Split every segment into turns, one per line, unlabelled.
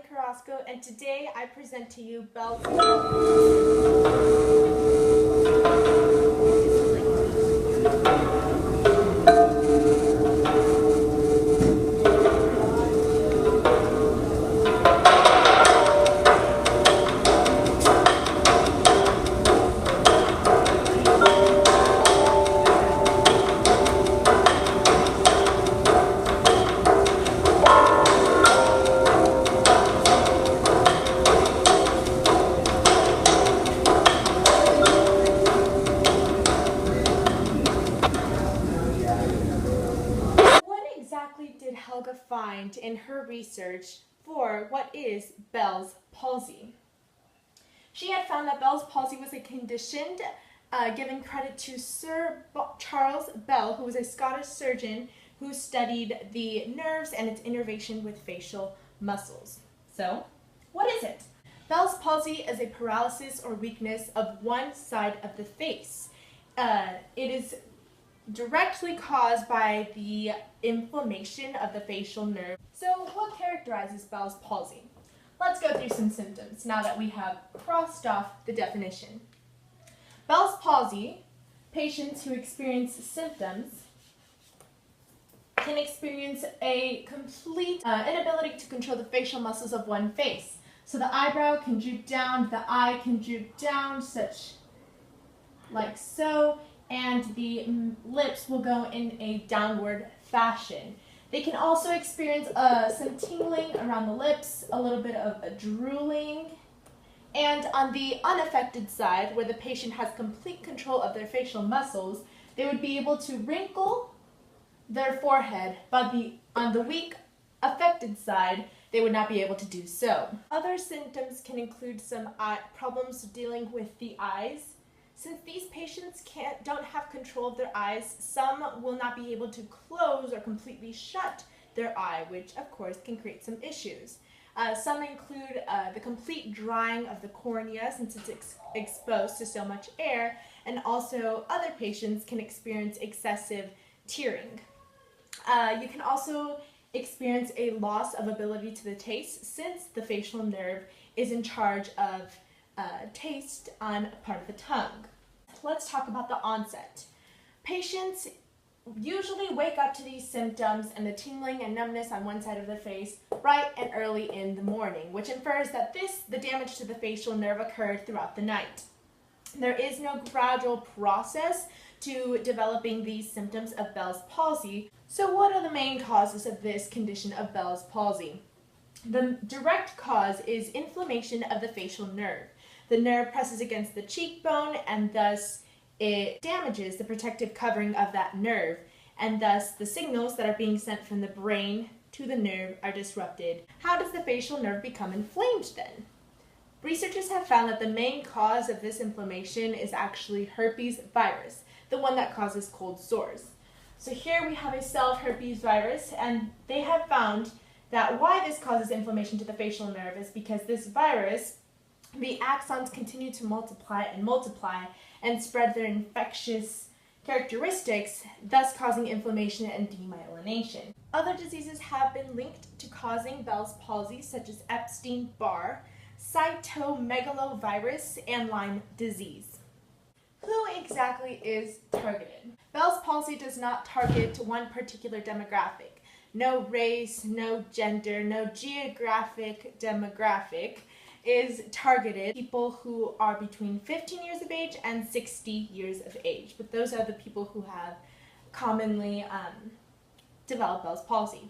Carrasco, and today I present to you Bell's. What exactly did Helga find in her research for what is Bell's palsy? She had found that Bell's palsy was a condition given credit to Sir Charles Bell, who was a Scottish surgeon who studied the nerves and its innervation with facial muscles. So, what is it? Bell's palsy is a paralysis or weakness of one side of the face. It is directly caused by the inflammation of the facial nerve. So what characterizes Bell's palsy? Let's go through some symptoms now that we have crossed off the definition. Bell's palsy, patients who experience symptoms can experience a complete inability to control the facial muscles of one face. So the eyebrow can droop down, the eye can droop down, such like so, and the lips will go in a downward fashion. They can also experience some tingling around the lips, a little bit of a drooling, and on the unaffected side, where the patient has complete control of their facial muscles, they would be able to wrinkle their forehead, but on the weak, affected side, they would not be able to do so. Other symptoms can include some problems dealing with the eyes. Since these patients don't have control of their eyes, some will not be able to close or completely shut their eye, which of course can create some issues. Some include the complete drying of the cornea since it's exposed to so much air, and also other patients can experience excessive tearing. You can also experience a loss of ability to the taste since the facial nerve is in charge of taste on part of the tongue. Let's talk about the onset. Patients usually wake up to these symptoms and the tingling and numbness on one side of the face bright and early in the morning, which infers that the damage to the facial nerve occurred throughout the night. There is no gradual process to developing these symptoms of Bell's palsy. So what are the main causes of this condition of Bell's palsy? The direct cause is inflammation of the facial nerve. The nerve presses against the cheekbone, and thus it damages the protective covering of that nerve, and thus the signals that are being sent from the brain to the nerve are disrupted. How does the facial nerve become inflamed then? Researchers have found that the main cause of this inflammation is actually herpes virus, the one that causes cold sores. So here we have a cell of herpes virus, and they have found that why this causes inflammation to the facial nerve is because this virus, the axons continue to multiply and spread their infectious characteristics, thus causing inflammation and demyelination. Other diseases have been linked to causing Bell's palsy, such as Epstein-Barr, cytomegalovirus, and Lyme disease. Who exactly is targeted? Bell's palsy does not target one particular demographic. No race, no gender, no geographic demographic is targeted. People who are between 15 years of age and 60 years of age. But those are the people who have commonly developed Bell's palsy.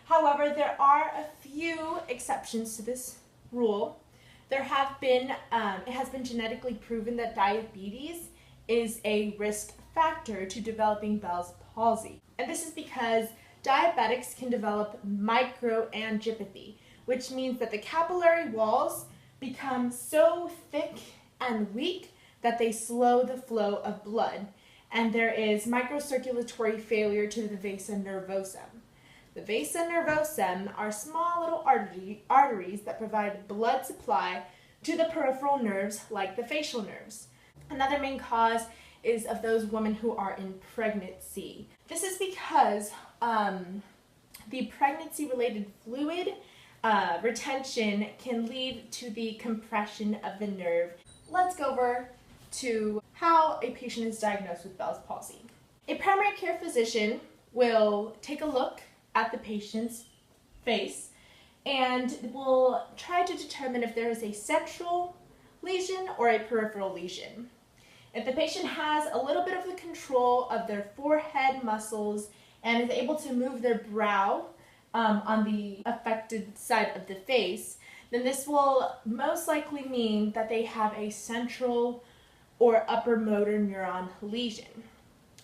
However, there are a few exceptions to this rule. There have been, it has been genetically proven that diabetes is a risk factor to developing Bell's palsy. And this is because diabetics can develop microangiopathy, which means that the capillary walls become so thick and weak that they slow the flow of blood, and there is microcirculatory failure to the vasa nervosum. The vasa nervosum are small little arteries that provide blood supply to the peripheral nerves like the facial nerves. Another main cause is of those women who are in pregnancy. This is because the pregnancy-related fluid retention can lead to the compression of the nerve. Let's go over to how a patient is diagnosed with Bell's palsy. A primary care physician will take a look at the patient's face and will try to determine if there is a central lesion or a peripheral lesion. If the patient has a little bit of the control of their forehead muscles and is able to move their brow on the affected side of the face, then this will most likely mean that they have a central or upper motor neuron lesion.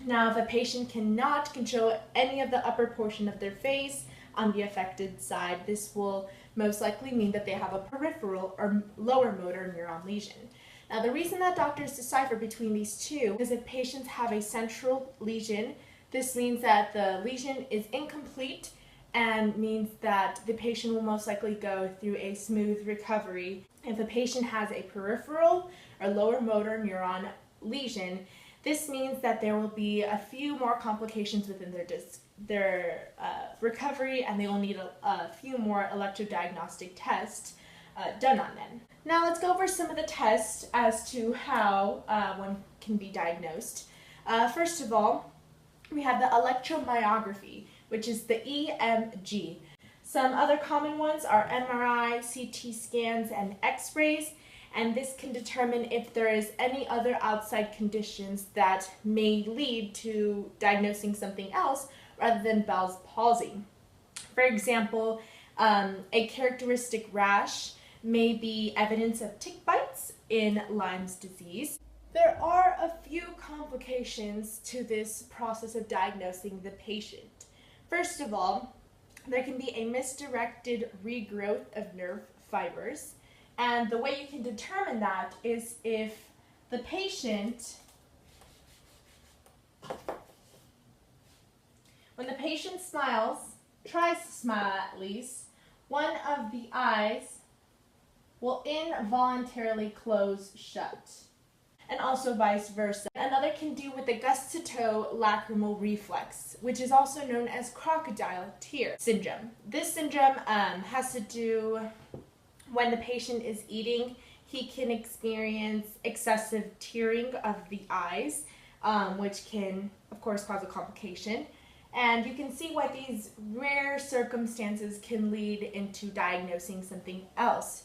Now, if a patient cannot control any of the upper portion of their face on the affected side, this will most likely mean that they have a peripheral or lower motor neuron lesion. Now, the reason that doctors decipher between these two is if patients have a central lesion, this means that the lesion is incomplete and means that the patient will most likely go through a smooth recovery. If a patient has a peripheral or lower motor neuron lesion, this means that there will be a few more complications within their recovery, and they will need a few more electrodiagnostic tests done on them. Now let's go over some of the tests as to how one can be diagnosed. First of all, we have the electromyography, which is the EMG. Some other common ones are MRI, CT scans, and X-rays, and this can determine if there is any other outside conditions that may lead to diagnosing something else rather than Bell's palsy. For example, a characteristic rash may be evidence of tick bites in Lyme's disease. There are a few complications to this process of diagnosing the patient. First of all, there can be a misdirected regrowth of nerve fibers, and the way you can determine that is if the patient, when the patient smiles, tries to smile at least, one of the eyes will involuntarily close shut, and also vice versa. Another can do with the gust-to-toe lacrimal reflex, which is also known as crocodile tear syndrome. This syndrome has to do when the patient is eating. He can experience excessive tearing of the eyes, which can, of course, cause a complication. And you can see why these rare circumstances can lead into diagnosing something else.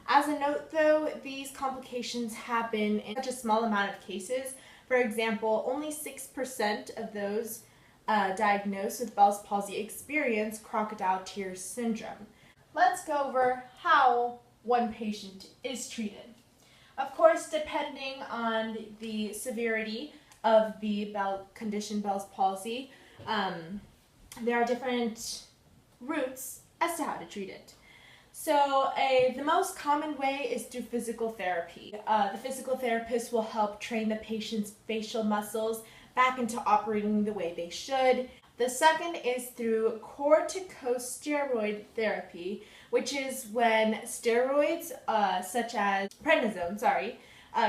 As a note, though, these complications happen in such a small amount of cases. For example, only 6% of those diagnosed with Bell's palsy experience crocodile tear syndrome. Let's go over how one patient is treated. Of course, depending on the severity of the condition Bell's palsy, there are different routes as to how to treat it. So the most common way is through physical therapy. The physical therapist will help train the patient's facial muscles back into operating the way they should. The second is through corticosteroid therapy, which is when steroids such as prednisone,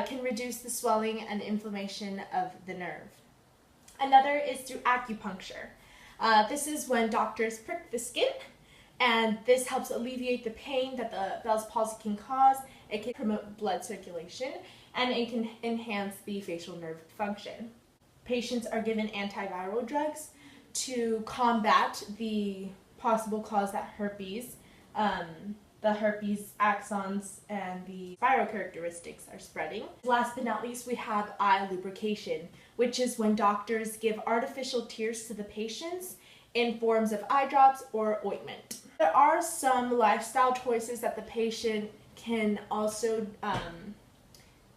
can reduce the swelling and inflammation of the nerve. Another is through acupuncture. This is when doctors prick the skin, and this helps alleviate the pain that the Bell's palsy can cause. It can promote blood circulation, and it can enhance the facial nerve function. Patients are given antiviral drugs to combat the possible cause that herpes, the herpes axons and the viral characteristics are spreading. Last but not least, we have eye lubrication, which is when doctors give artificial tears to the patients in forms of eye drops or ointment. There are some lifestyle choices that the patient can also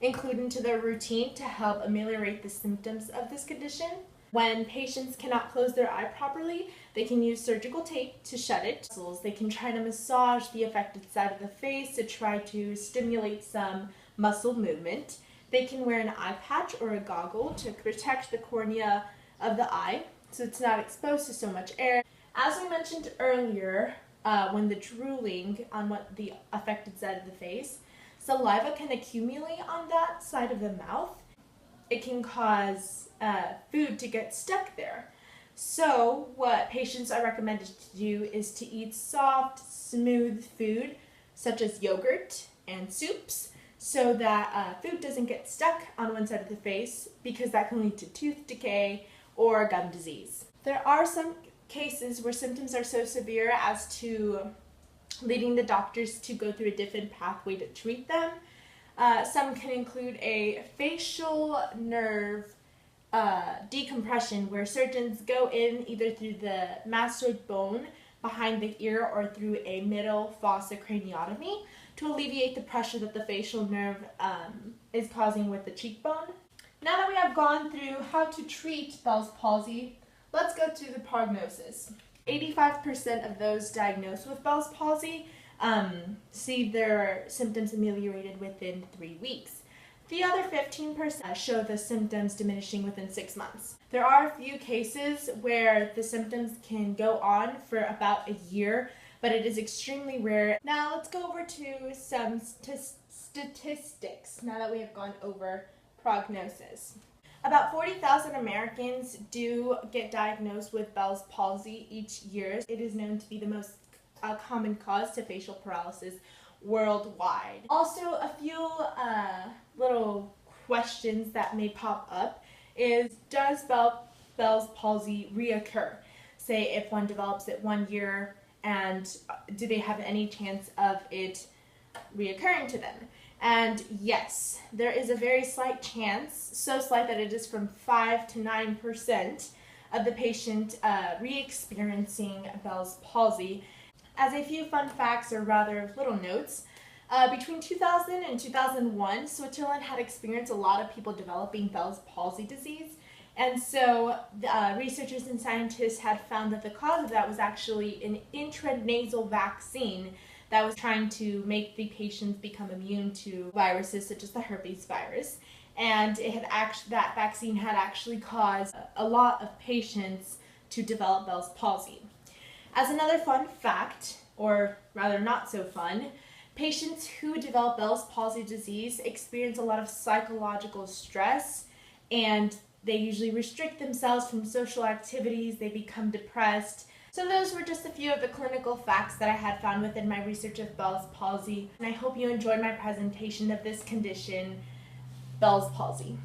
include into their routine to help ameliorate the symptoms of this condition. When patients cannot close their eye properly, they can use surgical tape to shut it. They can try to massage the affected side of the face to try to stimulate some muscle movement. They can wear an eye patch or a goggle to protect the cornea of the eye so it's not exposed to so much air. As we mentioned earlier, when the drooling on the affected side of the face, saliva can accumulate on that side of the mouth. It can cause food to get stuck there. So what patients are recommended to do is to eat soft, smooth food such as yogurt and soups so that food doesn't get stuck on one side of the face, because that can lead to tooth decay or gum disease. There are some cases where symptoms are so severe as to leading the doctors to go through a different pathway to treat them. Some can include a facial nerve decompression, where surgeons go in either through the mastoid bone behind the ear or through a middle fossa craniotomy to alleviate the pressure that the facial nerve is causing with the cheekbone. Now that we have gone through how to treat Bell's palsy, let's go to the prognosis. 85% of those diagnosed with Bell's palsy see their symptoms ameliorated within 3 weeks. The other 15% show the symptoms diminishing within 6 months. There are a few cases where the symptoms can go on for about a year, but it is extremely rare. Now let's go over to some statistics now that we have gone over prognosis. About 40,000 Americans do get diagnosed with Bell's palsy each year. It is known to be the most common cause to facial paralysis worldwide. Also, a few little questions that may pop up is, does Bell's palsy reoccur? Say if one develops it 1 year, and do they have any chance of it reoccurring to them? And yes, there is a very slight chance, so slight that it is from 5 to 9% of the patient re-experiencing Bell's palsy. As a few fun facts, or rather little notes, between 2000 and 2001, Switzerland had experienced a lot of people developing Bell's palsy disease, and so researchers and scientists had found that the cause of that was actually an intranasal vaccine that was trying to make the patients become immune to viruses such as the herpes virus, and that vaccine had actually caused a lot of patients to develop Bell's palsy. As another fun fact, or rather not so fun, patients who develop Bell's palsy disease experience a lot of psychological stress, and they usually restrict themselves from social activities, they become depressed. So those were just a few of the clinical facts that I had found within my research of Bell's palsy, and I hope you enjoyed my presentation of this condition, Bell's palsy.